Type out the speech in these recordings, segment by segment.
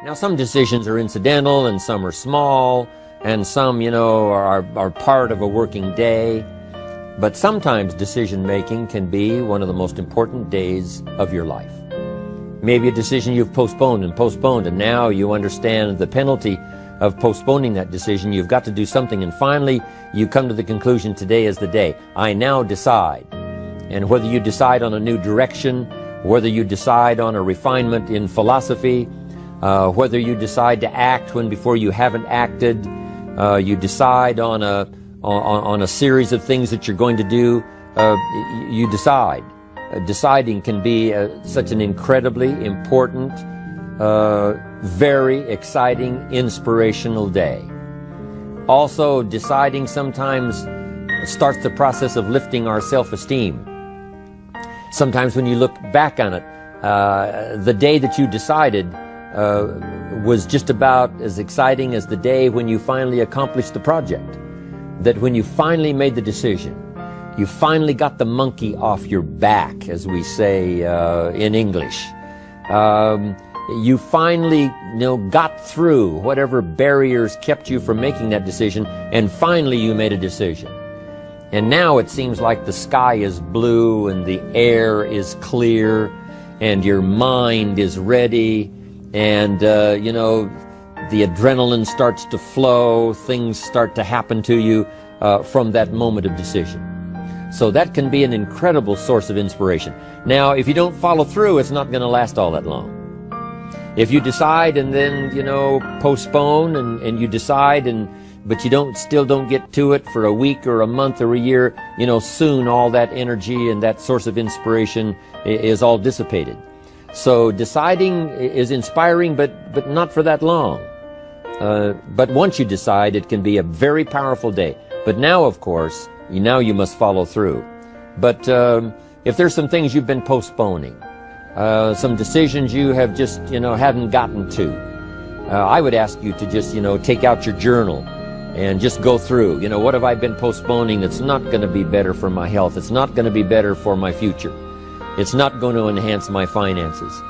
Now, some decisions are incidental and some are small and some, are part of a working day. But sometimes decision-making can be one of the most important days of your life. Maybe a decision you've postponed, and now you understand the penalty of postponing that decision. You've got to do something, and finally you come to the conclusion, today is the day. I now decide. And whether you decide on a new direction, whether you decide on a refinement in philosophy, whether you decide to act when before you haven't acted, you decide on a series of things that you're going to do, you decide. Deciding can be such an incredibly important, very exciting, inspirational day. Also, deciding sometimes starts the process of lifting our self-esteem. Sometimes when you look back on it, the day that you decided was just about as exciting as the day when you finally accomplished the project. That when you finally made the decision, you finally got the monkey off your back, as we say in English. You finally got through whatever barriers kept you from making that decision, and finally you made a decision. And now it seems like the sky is blue and the air is clear and your mind is ready, and the adrenaline starts to flow, things start to happen to you from that moment of decision. So that can be an incredible source of inspiration. Now, if you don't follow through, it's not going to last all that long. If you decide and then, postpone and you decide, but you still don't get to it for a week or a month or a year, soon all that energy and that source of inspiration is all dissipated. So deciding is inspiring, but not for that long. But once you decide, it can be a very powerful day. But now, of course, you must follow through. But if there's some things you've been postponing, some decisions you have just, hadn't gotten to, I would ask you to just, take out your journal and just go through, what have I been postponing that's not going to be better for my health? It's not going to be better for my future. It's not going to enhance my finances.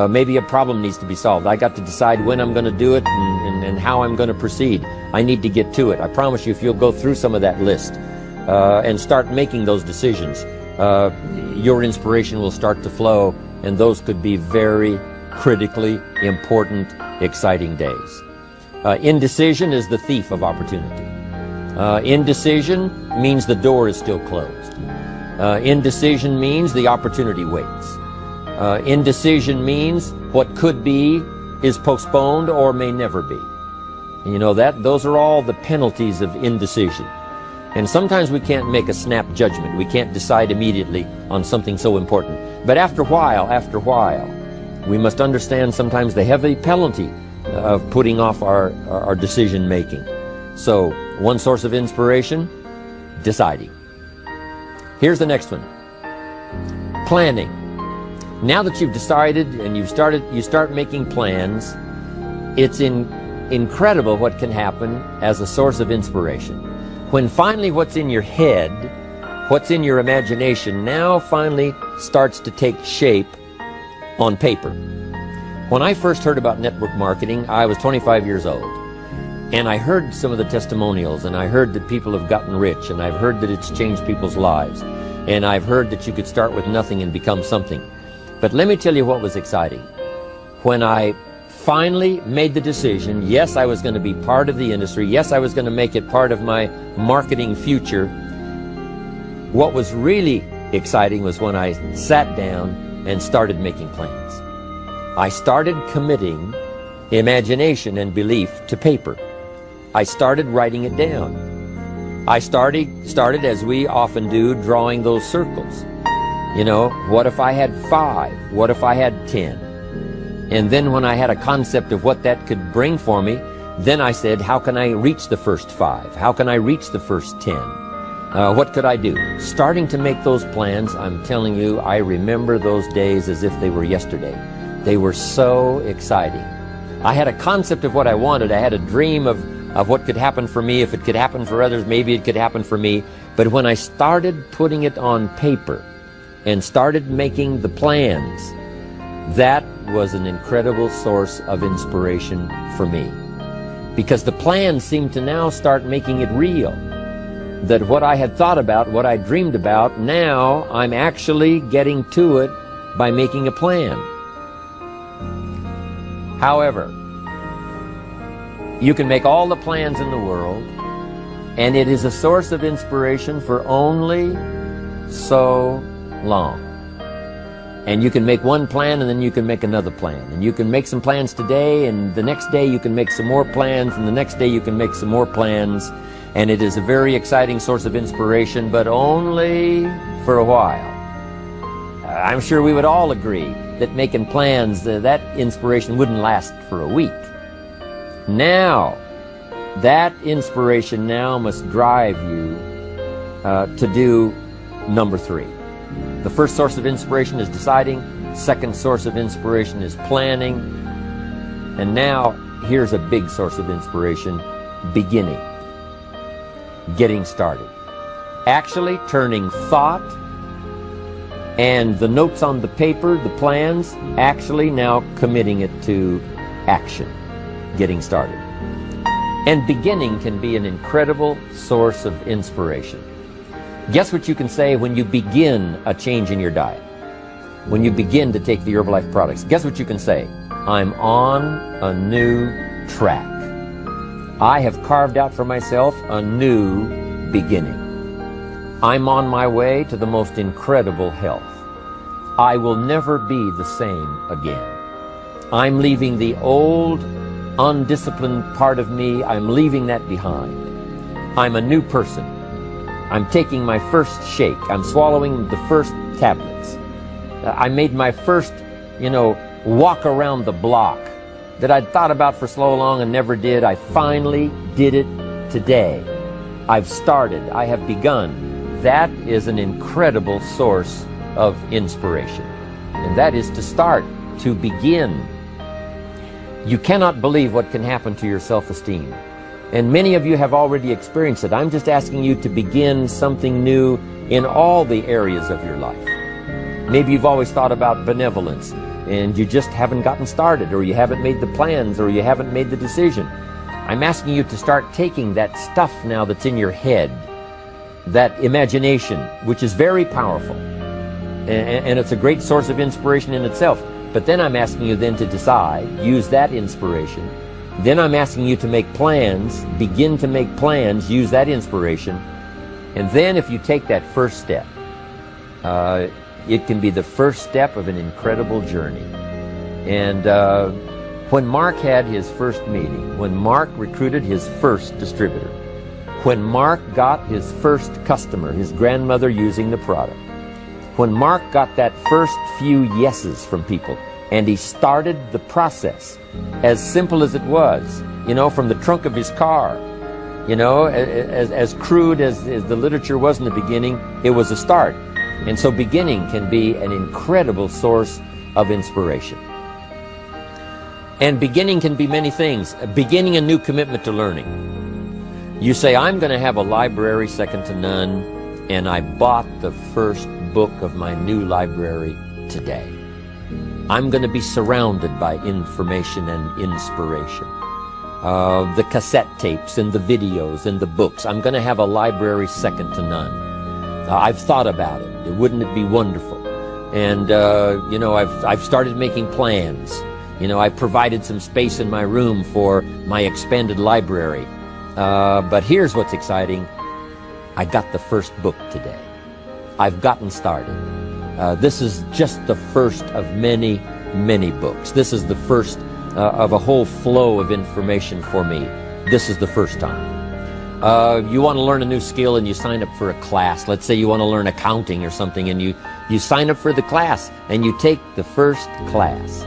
Maybe a problem needs to be solved. I got to decide when I'm going to do it and how I'm going to proceed. I need to get to it. I promise you, if you'll go through some of that list and start making those decisions, your inspiration will start to flow, and those could be very critically important, exciting days. Indecision is the thief of opportunity. Indecision means the door is still closed. Indecision means the opportunity waits. Indecision means what could be is postponed or may never be. And those are all the penalties of indecision. And sometimes we can't make a snap judgment. We can't decide immediately on something so important. But after a while, we must understand sometimes the heavy penalty of putting off our decision making. So, one source of inspiration, deciding. Here's the next one. Planning. Now that you've decided and you start making plans, it's incredible what can happen as a source of inspiration. When finally what's in your head, what's in your imagination, now finally starts to take shape on paper. When I first heard about network marketing, I was 25 years old. And I heard some of the testimonials, and I heard that people have gotten rich, and I've heard that it's changed people's lives. And I've heard that you could start with nothing and become something. But let me tell you what was exciting. When I finally made the decision, yes, I was going to be part of the industry, yes, I was going to make it part of my marketing future, what was really exciting was when I sat down and started making plans. I started committing imagination and belief to paper. I started writing it down. I started, as we often do, drawing those circles. What if I had 5? What if I had 10? And then when I had a concept of what that could bring for me, then I said, how can I reach the first 5? How can I reach the first 10? What could I do? Starting to make those plans, I'm telling you, I remember those days as if they were yesterday. They were so exciting. I had a concept of what I wanted. I had a dream of what could happen for me. If it could happen for others, maybe it could happen for me. But when I started putting it on paper and started making the plans, That was an incredible source of inspiration for me, because the plans seemed to now start making it real. That what I had thought about, what I dreamed about, now I'm actually getting to it by making a plan. However, you can make all the plans in the world, and it is a source of inspiration for only so long. And you can make one plan, and then you can make another plan. And you can make some plans today, and the next day you can make some more plans, and the next day you can make some more plans. And it is a very exciting source of inspiration, but only for a while. I'm sure we would all agree that making plans, that inspiration wouldn't last for a week. Now, that inspiration now must drive you to do number 3. The first source of inspiration is deciding. Second source of inspiration is planning. And now, here's a big source of inspiration: beginning. Getting started. Actually turning thought and the notes on the paper, the plans, actually now committing it to action. Getting started. And beginning can be an incredible source of inspiration. Guess what you can say when you begin a change in your diet? When you begin to take the Herbalife products, guess what you can say? I'm on a new track. I have carved out for myself a new beginning. I'm on my way to the most incredible health. I will never be the same again. I'm leaving the old, undisciplined part of me. I'm leaving that behind. I'm a new person. I'm taking my first shake. I'm swallowing the first tablets. I made my first, walk around the block that I'd thought about for so long and never did. I finally did it today. I've started. I have begun. That is an incredible source of inspiration. And that is to start, to begin. You cannot believe what can happen to your self-esteem. And many of you have already experienced it. I'm just asking you to begin something new in all the areas of your life. Maybe you've always thought about benevolence, and you just haven't gotten started, or you haven't made the plans, or you haven't made the decision. I'm asking you to start taking that stuff now that's in your head, that imagination, which is very powerful, and it's a great source of inspiration in itself. But then I'm asking you then to decide, use that inspiration. Then I'm asking you to make plans, begin to make plans, use that inspiration. And then if you take that first step, it can be the first step of an incredible journey. And when Mark had his first meeting, when Mark recruited his first distributor, when Mark got his first customer, his grandmother using the product, when Mark got that first few yeses from people, and he started the process, as simple as it was, from the trunk of his car, as crude as the literature was in the beginning, it was a start. And so beginning can be an incredible source of inspiration. And beginning can be many things. Beginning a new commitment to learning. You say, I'm going to have a library second to none, and I bought the first book of my new library today. I'm going to be surrounded by information and inspiration. The cassette tapes and the videos and the books. I'm going to have a library second to none. I've thought about it. Wouldn't it be wonderful? And, I've started making plans. I provided some space in my room for my expanded library. But here's what's exciting. I got the first book today. I've gotten started. This is just the first of many, many books. This is the first of a whole flow of information for me. This is the first time. You want to learn a new skill and you sign up for a class. Let's say you want to learn accounting or something, and you sign up for the class and you take the first class.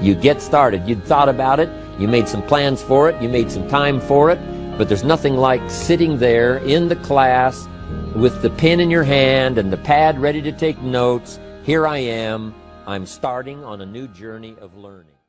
You get started. You'd thought about it. You made some plans for it. You made some time for it. But there's nothing like sitting there in the class with the pen in your hand and the pad ready to take notes. Here I am. I'm starting on a new journey of learning.